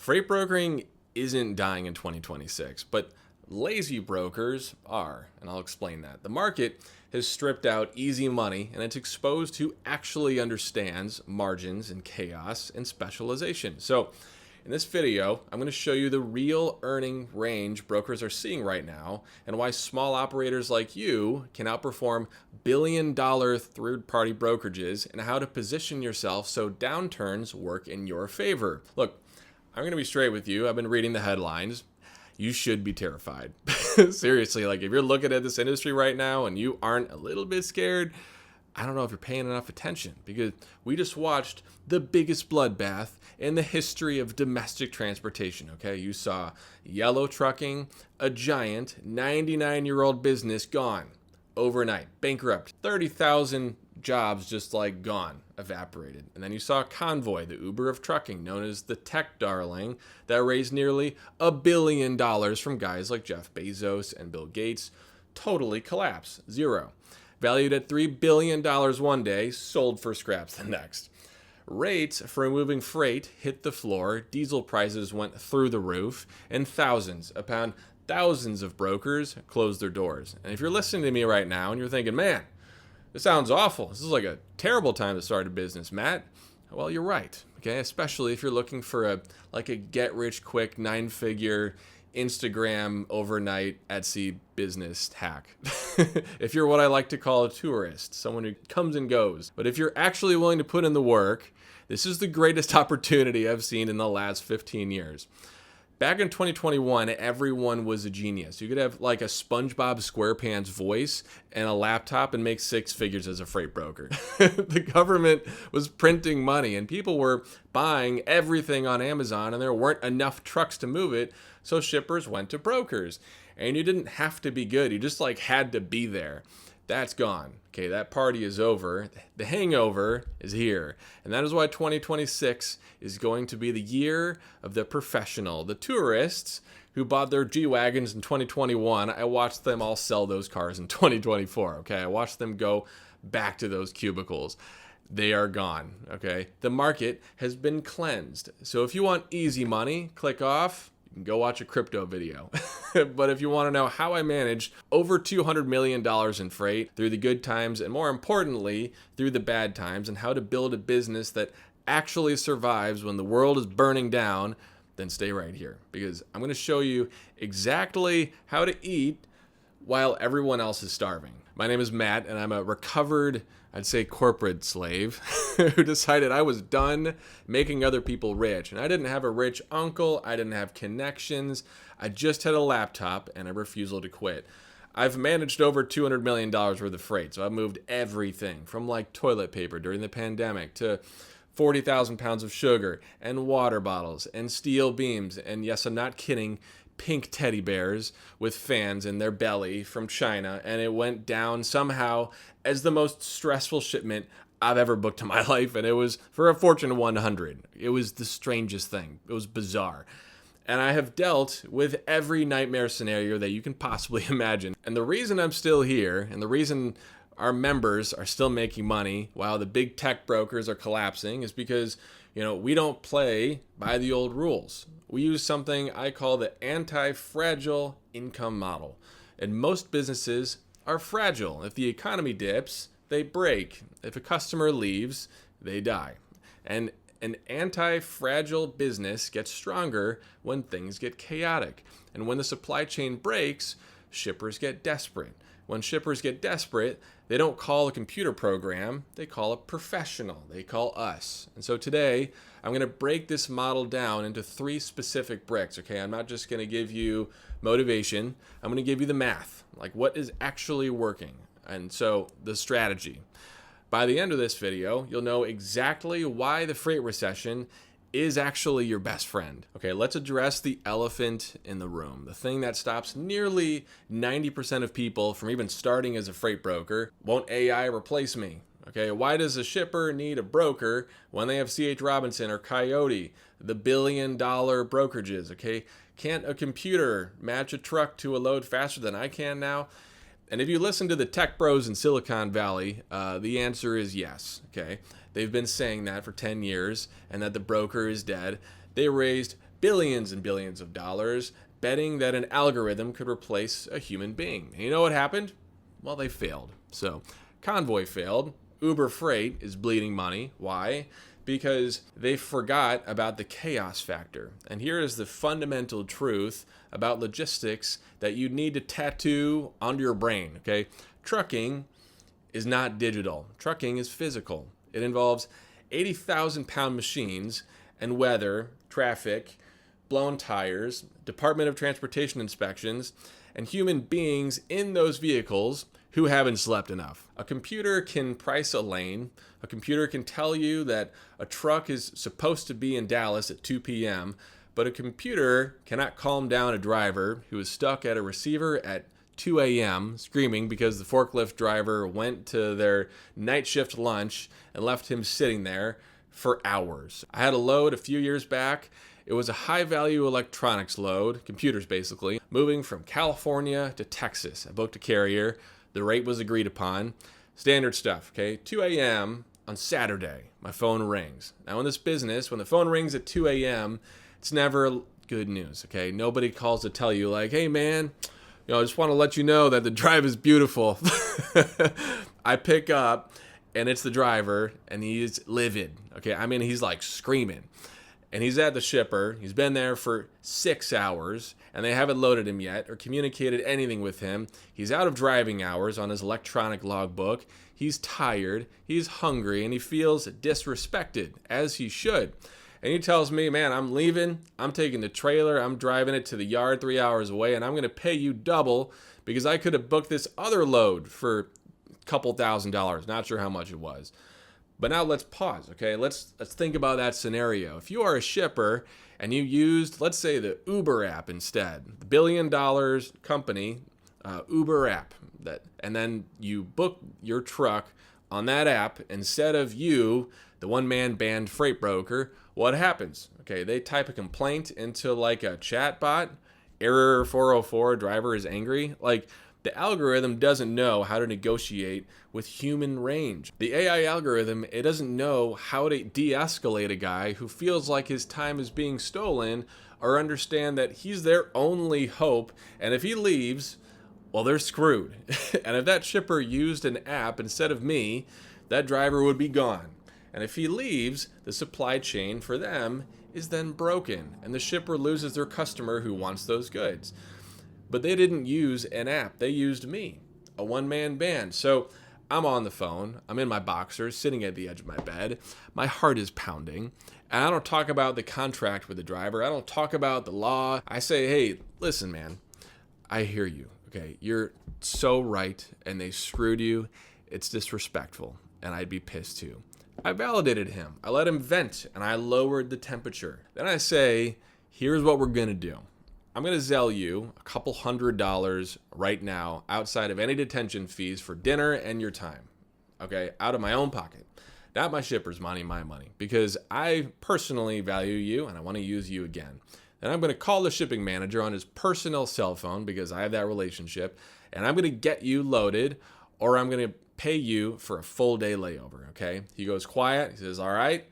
Freight brokering isn't dying in 2026, but lazy brokers are, and I'll explain that. The market has stripped out easy money and it's exposed who actually understands margins and chaos and specialization. So in this video, I'm going to show you the real earning range brokers are seeing right now and why small operators like you can outperform billion-dollar third-party brokerages and how to position yourself so downturns work in your favor. Look, I'm going to be straight with you. I've been reading the headlines. You should be terrified. Seriously, like if you're looking at this industry right now and you aren't a little bit scared, I don't know if you're paying enough attention because we just watched the biggest bloodbath in the history of domestic transportation, okay? You saw Yellow Trucking, a giant 99-year-old business gone overnight, bankrupt, 30,000 jobs just like gone, evaporated. And then you saw Convoy, the Uber of trucking, known as the tech darling, that raised nearly $1 billion from guys like Jeff Bezos and Bill Gates, totally collapse, zero. Valued at $3 billion one day, sold for scraps the next. Rates for moving freight hit the floor, diesel prices went through the roof, and thousands upon thousands of brokers closed their doors. And if you're listening to me right now and you're thinking, man, this sounds awful. This is like a terrible time to start a business, Matt. Well, you're right. Okay, especially if you're looking for a get-rich-quick 9-figure Instagram overnight Etsy business hack. If you're what I like to call a tourist, someone who comes and goes. But if you're actually willing to put in the work, this is the greatest opportunity I've seen in the last 15 years. Back in 2021, everyone was a genius. You could have like a SpongeBob SquarePants voice and a laptop and make 6 figures as a freight broker. The government was printing money and people were buying everything on Amazon and there weren't enough trucks to move it, so shippers went to brokers. And you didn't have to be good, you just like had to be there. That's gone. Okay, that party is over. The hangover is here. And that is why 2026 is going to be the year of the professional. The tourists who bought their G-Wagons in 2021, I watched them all sell those cars in 2024. Okay, I watched them go back to those cubicles. They are gone. Okay, the market has been cleansed. So if you want easy money, click off. You can go watch a crypto video. But if you want to know how I managed over $200 million in freight through the good times and more importantly, through the bad times and how to build a business that actually survives when the world is burning down, then stay right here because I'm going to show you exactly how to eat while everyone else is starving. My name is Matt and I'm a recovered, I'd say corporate slave who decided I was done making other people rich. And I didn't have a rich uncle. I didn't have connections. I just had a laptop and a refusal to quit. I've managed over $200 million worth of freight. So I've moved everything from like toilet paper during the pandemic to 40,000 pounds of sugar and water bottles and steel beams. And yes, I'm not kidding, pink teddy bears with fans in their belly from China, and it went down somehow as the most stressful shipment I've ever booked in my life, and it was for a Fortune 100. It was the strangest thing. It was bizarre. And I have dealt with every nightmare scenario that you can possibly imagine. And the reason I'm still here, and the reason our members are still making money while the big tech brokers are collapsing is because, we don't play by the old rules. We use something I call the anti-fragile income model. And most businesses are fragile. If the economy dips, they break. If a customer leaves, they die. And an anti-fragile business gets stronger when things get chaotic. And when the supply chain breaks, shippers get desperate. When shippers get desperate, they don't call a computer program, they call a professional, they call us. And so today, I'm going to break this model down into 3 specific bricks, okay? I'm not just going to give you motivation, I'm going to give you the math, like what is actually working. And so the strategy. By the end of this video, you'll know exactly why the freight recession is actually your best friend. Okay, let's address the elephant in the room. The thing that stops nearly 90% of people from even starting as a freight broker. Won't AI replace me? Okay, why does a shipper need a broker when they have C.H. Robinson or Coyote, the billion-dollar brokerages? Okay, can't a computer match a truck to a load faster than I can now? And if you listen to the tech bros in Silicon Valley, the answer is yes, okay? They've been saying that for 10 years and that the broker is dead. They raised billions and billions of dollars betting that an algorithm could replace a human being. And you know what happened? Well, they failed. So Convoy failed. Uber Freight is bleeding money. Why? Because they forgot about the chaos factor. And here is the fundamental truth about logistics that you need to tattoo onto your brain, okay? Trucking is not digital. Trucking is physical. It involves 80,000-pound machines and weather, traffic, blown tires, Department of Transportation inspections, and human beings in those vehicles who haven't slept enough. A computer can price a lane. A computer can tell you that a truck is supposed to be in Dallas at 2 p.m., but a computer cannot calm down a driver who is stuck at a receiver at 2 a.m. screaming because the forklift driver went to their night shift lunch and left him sitting there for hours. I had a load a few years back. It was a high-value electronics load, computers basically, moving from California to Texas. I booked a carrier. The rate was agreed upon. Standard stuff, okay? 2 a.m. on Saturday, my phone rings. Now in this business, when the phone rings at 2 a.m., it's never good news, okay? Nobody calls to tell you like, hey man, I just want to let you know that the drive is beautiful. I pick up and it's the driver and he's livid, okay? I mean, he's like screaming. And he's at the shipper. He's been there for 6 hours, and they haven't loaded him yet or communicated anything with him. He's out of driving hours on his electronic logbook. He's tired, he's hungry, and he feels disrespected, as he should. And he tells me, man, I'm leaving. I'm taking the trailer. I'm driving it to the yard 3 hours away, and I'm going to pay you double because I could have booked this other load for a couple $1,000s. Not sure how much it was. But now let's pause, okay? Let's think about that scenario. If you are a shipper and you used, let's say, the Uber app instead, the $1 billion company, Uber app, and then you book your truck on that app instead of you, the one-man band freight broker, what happens? Okay, they type a complaint into like a chat bot, error 404, driver is angry. Like, the algorithm doesn't know how to negotiate with human range. The AI algorithm, it doesn't know how to de-escalate a guy who feels like his time is being stolen or understand that he's their only hope. And if he leaves, well, they're screwed. And if that shipper used an app instead of me, that driver would be gone. And if he leaves, the supply chain for them is then broken. And the shipper loses their customer who wants those goods. But they didn't use an app. They used me, a one-man band. So I'm on the phone. I'm in my boxers, sitting at the edge of my bed. My heart is pounding. And I don't talk about the contract with the driver. I don't talk about the law. I say, hey, listen, man, I hear you. Okay, you're so right, and they screwed you. It's disrespectful, and I'd be pissed too. I validated him. I let him vent, and I lowered the temperature. Then I say, here's what we're going to do. I'm going to sell you a couple $100 right now outside of any detention fees for dinner and your time, okay, out of my own pocket. Not my shipper's money, my money, because I personally value you and I want to use you again. Then I'm going to call the shipping manager on his personal cell phone because I have that relationship, and I'm going to get you loaded, or I'm going to pay you for a full day layover, okay? He goes quiet. He says, all right,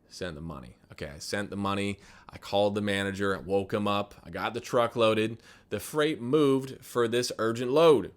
send the money. Okay, I sent the money. I called the manager, I woke him up, I got the truck loaded. The freight moved for this urgent load.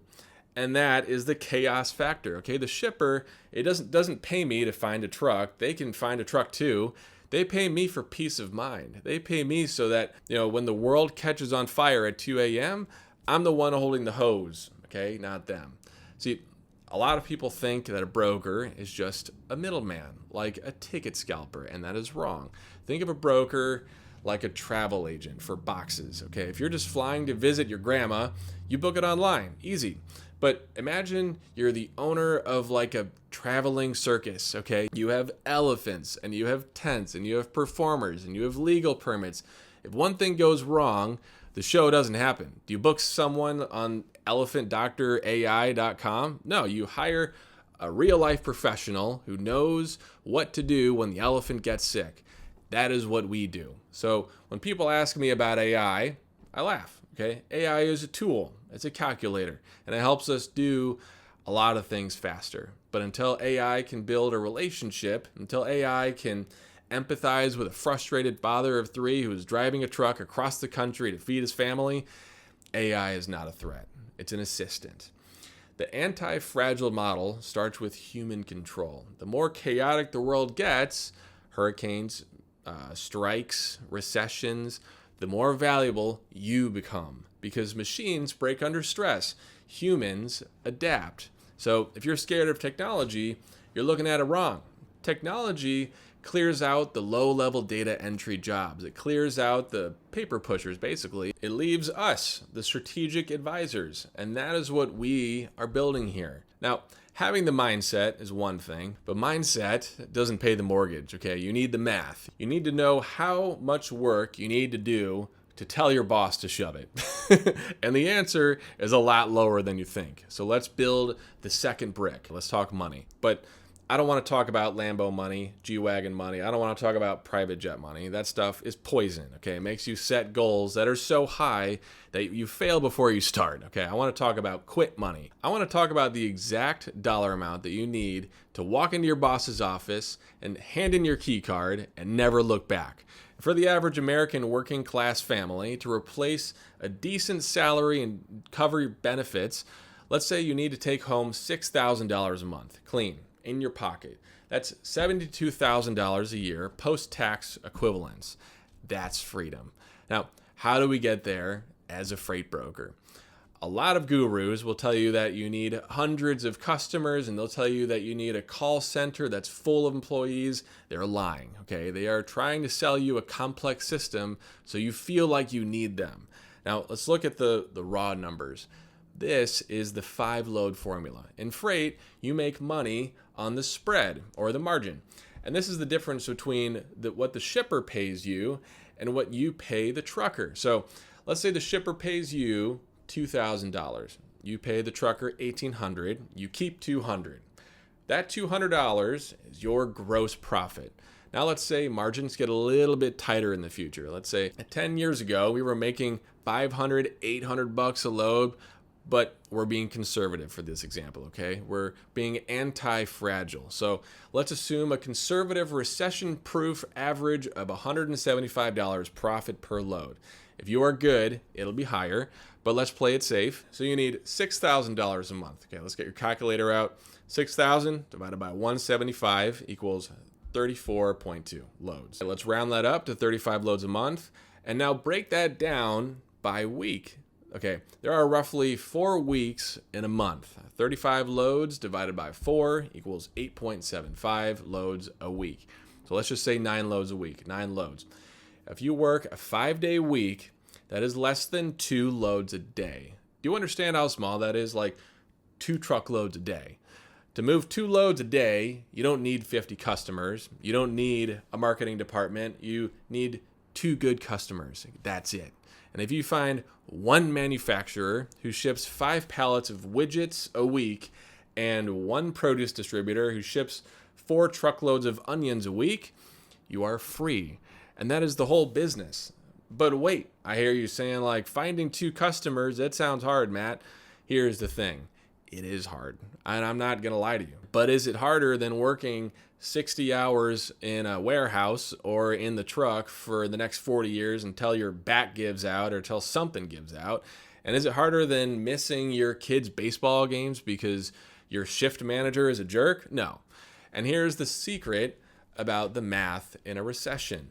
And that is the chaos factor, okay? The shipper, it doesn't pay me to find a truck. They can find a truck too. They pay me for peace of mind. They pay me so that, when the world catches on fire at 2 a.m., I'm the one holding the hose, okay? Not them. See, a lot of people think that a broker is just a middleman, like a ticket scalper, and that is wrong. Think of a broker like a travel agent for boxes, okay? If you're just flying to visit your grandma, you book it online, easy. But imagine you're the owner of like a traveling circus, okay? You have elephants, and you have tents, and you have performers, and you have legal permits. If one thing goes wrong, the show doesn't happen. Do you book someone on elephantdoctorai.com? No, you hire a real-life professional who knows what to do when the elephant gets sick. That is what we do. So when people ask me about AI, I laugh, okay? AI is a tool. It's a calculator, and it helps us do a lot of things faster. But until AI can build a relationship, until AI can empathize with a frustrated father of 3 who is driving a truck across the country to feed his family, AI is not a threat. It's an assistant. The anti-fragile model starts with human control. The more chaotic the world gets, hurricanes, strikes, recessions, the more valuable you become, because machines break under stress. Humans adapt. So if you're scared of technology, you're looking at it wrong. Technology clears out the low-level data entry jobs. It clears out the paper pushers, basically. It leaves us, the strategic advisors, and that is what we are building here. Now, having the mindset is one thing, but mindset doesn't pay the mortgage, okay? You need the math. You need to know how much work you need to do to tell your boss to shove it. And the answer is a lot lower than you think. So let's build the second brick. Let's talk money. But I don't want to talk about Lambo money, G-Wagon money. I don't want to talk about private jet money. That stuff is poison, okay? It makes you set goals that are so high that you fail before you start, okay? I want to talk about quit money. I want to talk about the exact dollar amount that you need to walk into your boss's office and hand in your key card and never look back. For the average American working class family to replace a decent salary and cover your benefits, let's say you need to take home $6,000 a month, clean, in your pocket. That's $72,000 a year, post-tax equivalents. That's freedom. Now, how do we get there as a freight broker? A lot of gurus will tell you that you need hundreds of customers, and they'll tell you that you need a call center that's full of employees. They're lying, okay? They are trying to sell you a complex system so you feel like you need them. Now, let's look at the raw numbers. This is the 5-load formula. In freight, you make money on the spread or the margin. And this is the difference between what the shipper pays you and what you pay the trucker. So let's say the shipper pays you $2,000. You pay the trucker $1,800. You keep $200. That $200 is your gross profit. Now let's say margins get a little bit tighter in the future. Let's say 10 years ago, we were making $500, $800 a load, but we're being conservative for this example, okay? We're being anti-fragile. So let's assume a conservative recession-proof average of $175 profit per load. If you are good, it'll be higher, but let's play it safe. So you need $6,000 a month. Okay, let's get your calculator out. 6,000 divided by 175 equals 34.2 loads. Let's round that up to 35 loads a month, and now break that down by week. Okay, there are roughly 4 weeks in a month. 35 loads divided by 4 equals 8.75 loads a week. So let's just say 9 loads a week, 9 loads. If you work a 5-day week, that is less than 2 loads a day. Do you understand how small that is? Like 2 truckloads a day. To move 2 loads a day, you don't need 50 customers. You don't need a marketing department. You need 2 good customers. That's it. And if you find one manufacturer who ships 5 pallets of widgets a week and one produce distributor who ships 4 truckloads of onions a week, you are free. And that is the whole business. But wait, I hear you saying like finding 2 customers, that sounds hard, Matt. Here's the thing. It is hard. And I'm not going to lie to you. But is it harder than working 60 hours in a warehouse or in the truck for the next 40 years until your back gives out or until something gives out? And is it harder than missing your kids' baseball games because your shift manager is a jerk? No. And here's the secret about the math in a recession.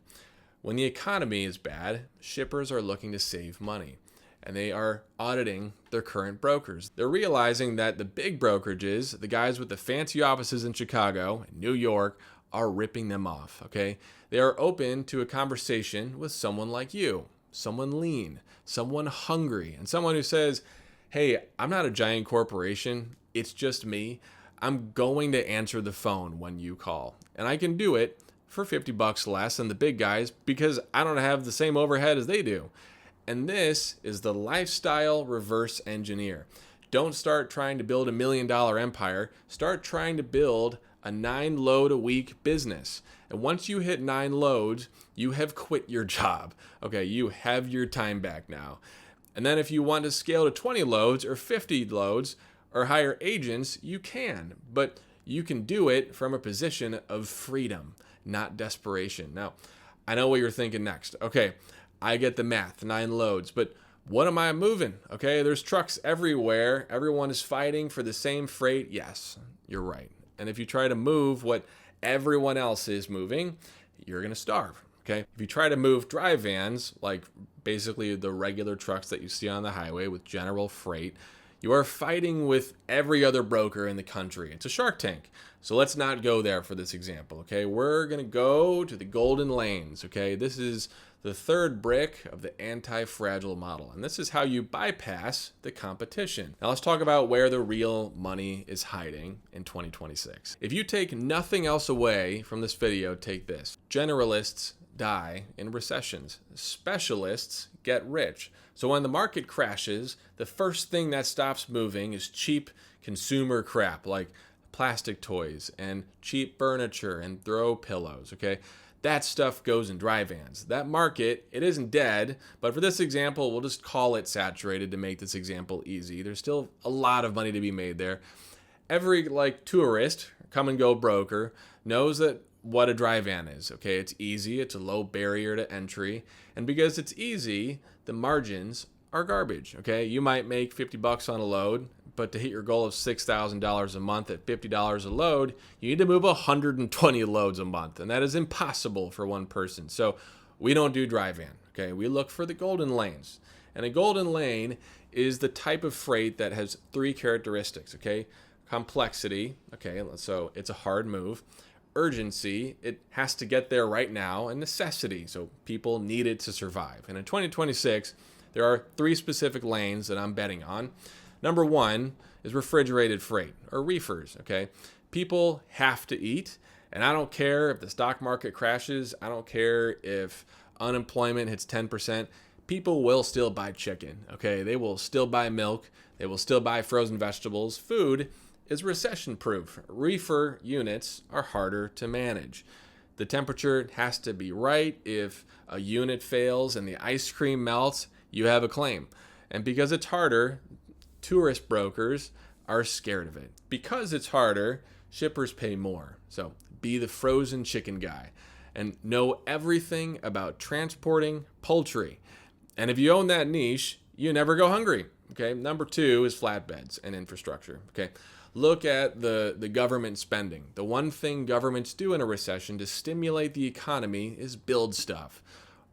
When the economy is bad, shippers are looking to save money, and they are auditing their current brokers. They're realizing that the big brokerages, the guys with the fancy offices in Chicago and New York, are ripping them off, okay? They are open to a conversation with someone like you, someone lean, someone hungry, and someone who says, hey, I'm not a giant corporation, it's just me. I'm going to answer the phone when you call, and I can do it for $50 less than the big guys because I don't have the same overhead as they do. And this is the lifestyle reverse engineer. Don't start trying to build $1 million empire. Start trying to build a 9 load a week business. And once you hit 9 loads, you have quit your job. Okay, you have your time back now. And then if you want to scale to 20 loads or 50 loads or hire agents, you can. But you can do it from a position of freedom. not desperation. Now, I know what you're thinking next. Okay, I get the math, 9 loads, but what am I moving? Okay, there's trucks everywhere. Everyone is fighting for the same freight. Yes, you're right. And if you try to move what everyone else is moving, you're going to starve. Okay, if you try to move dry vans, like basically the regular trucks that you see on the highway with general freight, you are fighting with every other broker in the country. It's a Shark Tank. So let's not go there for this example, okay? We're going to go to the golden lanes, okay? This is the third brick of the anti-fragile model, and this is how you bypass the competition. Now let's talk about where the real money is hiding in 2026. If you take nothing else away from this video, take this. Generalists die in recessions. Specialists get rich. So when the market crashes, the first thing that stops moving is cheap consumer crap like plastic toys and cheap furniture and throw pillows, okay? That stuff goes in dry vans. That market, it isn't dead, but for this example, we'll just call it saturated to make this example easy. There's still a lot of money to be made there. Every tourist, come and go broker knows that what a dry van is, okay? It's easy, it's a low barrier to entry, and because it's easy, the margins are garbage, okay? You might make 50 bucks on a load, but to hit your goal of $6,000 a month at $50 a load, you need to move 120 loads a month, and that is impossible for one person. So we don't do dry van, okay? We look for the golden lanes, and a golden lane is the type of freight that has 3 characteristics, okay? Complexity, okay, so it's a hard move. Urgency, it has to get there right now, and necessity, so people need it to survive. And in 2026, there are 3 specific lanes that I'm betting on. Number 1 is refrigerated freight, or reefers, okay? People have to eat, and I don't care if the stock market crashes, I don't care if unemployment hits 10%, people will still buy chicken, okay? They will still buy milk, they will still buy frozen vegetables. Food is recession proof. Reefer units are harder to manage. The temperature has to be right. If a unit fails and the ice cream melts, you have a claim. And because it's harder, tourist brokers are scared of it. Because it's harder, shippers pay more. So be the frozen chicken guy and know everything about transporting poultry. And if you own that niche, you never go hungry. Okay. Number 2 is flatbeds and infrastructure. Okay. Look at the government spending. The one thing governments do in a recession to stimulate the economy is build stuff.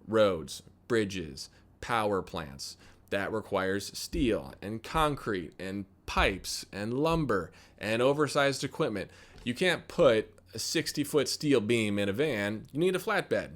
Roads, bridges, power plants. That requires steel and concrete and pipes and lumber and oversized equipment. You can't put a 60-foot steel beam in a van. You need a flatbed.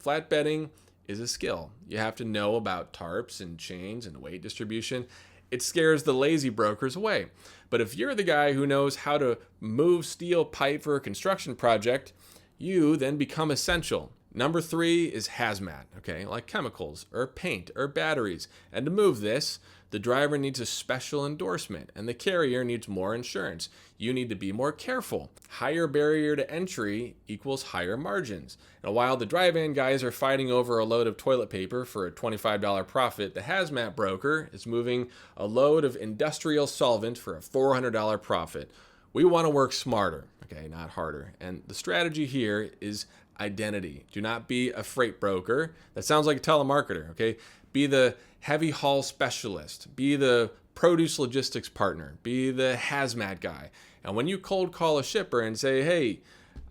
Flatbedding is a skill. You have to know about tarps and chains and weight distribution. It scares the lazy brokers away. But if you're the guy who knows how to move steel pipe for a construction project, you then become essential. Number 3 is hazmat, okay, like chemicals or paint or batteries. And to move this, the driver needs a special endorsement and the carrier needs more insurance. You need to be more careful. Higher barrier to entry equals higher margins. And while the dry van guys are fighting over a load of toilet paper for a $25 profit, the hazmat broker is moving a load of industrial solvent for a $400 profit. We want to work smarter, okay, not harder. And the strategy here is identity. Do not be a freight broker. That sounds like a telemarketer, okay? Be the heavy haul specialist. Be the produce logistics partner. Be the hazmat guy. And when you cold call a shipper and say, hey,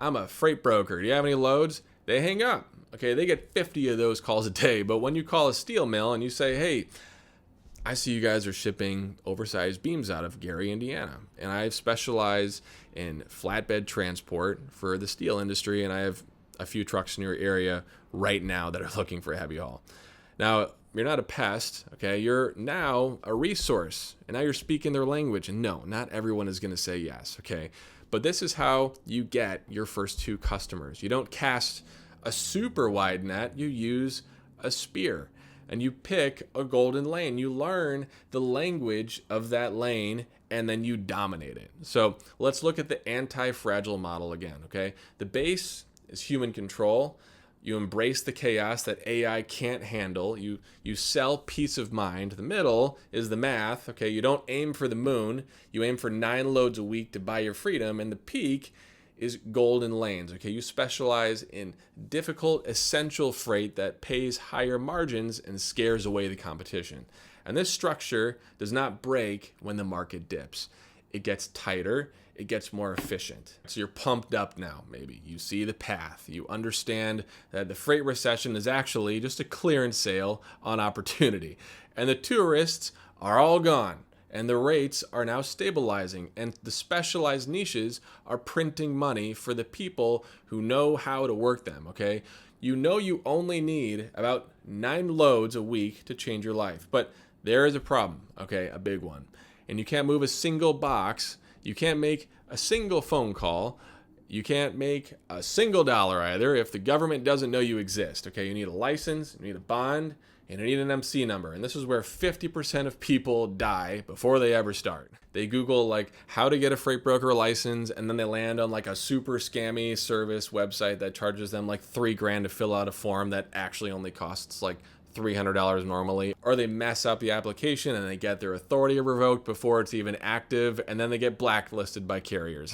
I'm a freight broker, do you have any loads? They hang up. Okay, they get 50 of those calls a day. But when you call a steel mill and you say, hey, I see you guys are shipping oversized beams out of Gary, Indiana, and I specialize in flatbed transport for the steel industry, and I have a few trucks in your area right now that are looking for a heavy haul. Now, you're not a pest, okay? You're now a resource, and now you're speaking their language. And no, not everyone is going to say yes, okay? But this is how you get your first 2 customers. You don't cast a super wide net, you use a spear. And you pick a golden lane. You learn the language of that lane, and then you dominate it. So let's look at the anti-fragile model again, okay? The base is human control. You embrace the chaos that AI can't handle. You sell peace of mind. The middle is the math. Okay, you don't aim for the moon. You aim for 9 loads a week to buy your freedom. And the peak is Golden Lanes. Okay, you specialize in difficult, essential freight that pays higher margins and scares away the competition. And this structure does not break when the market dips. It gets tighter, it gets more efficient. So you're pumped up now, maybe. You see the path. You understand that the freight recession is actually just a clearance sale on opportunity. And the tourists are all gone. And the rates are now stabilizing, and the specialized niches are printing money for the people who know how to work them, okay? You know you only need about 9 loads a week to change your life, but there is a problem, okay? A big one. And you can't move a single box, you can't make a single phone call, you can't make a single dollar either if the government doesn't know you exist, okay? You need a license, you need a bond, and you need an MC number. And this is where 50% of people die before they ever start. They Google like how to get a freight broker license, and then they land on like a super scammy service website that charges them like $3,000 to fill out a form that actually only costs like $300 normally. Or they mess up the application and they get their authority revoked before it's even active, and then they get blacklisted by carriers.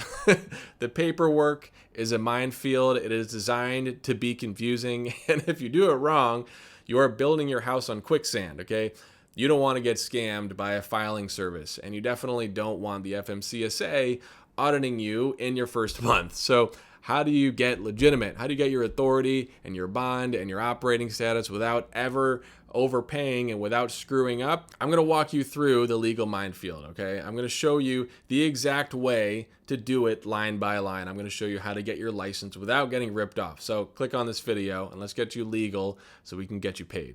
The paperwork is a minefield. It is designed to be confusing, and if you do it wrong, you are building your house on quicksand, okay? You don't want to get scammed by a filing service, and you definitely don't want the FMCSA auditing you in your first month. So how do you get legitimate? How do you get your authority and your bond and your operating status without ever overpaying and without screwing up? I'm going to walk you through the legal minefield, okay? I'm going to show you the exact way to do it line by line. I'm going to show you how to get your license without getting ripped off. So click on this video and let's get you legal so we can get you paid.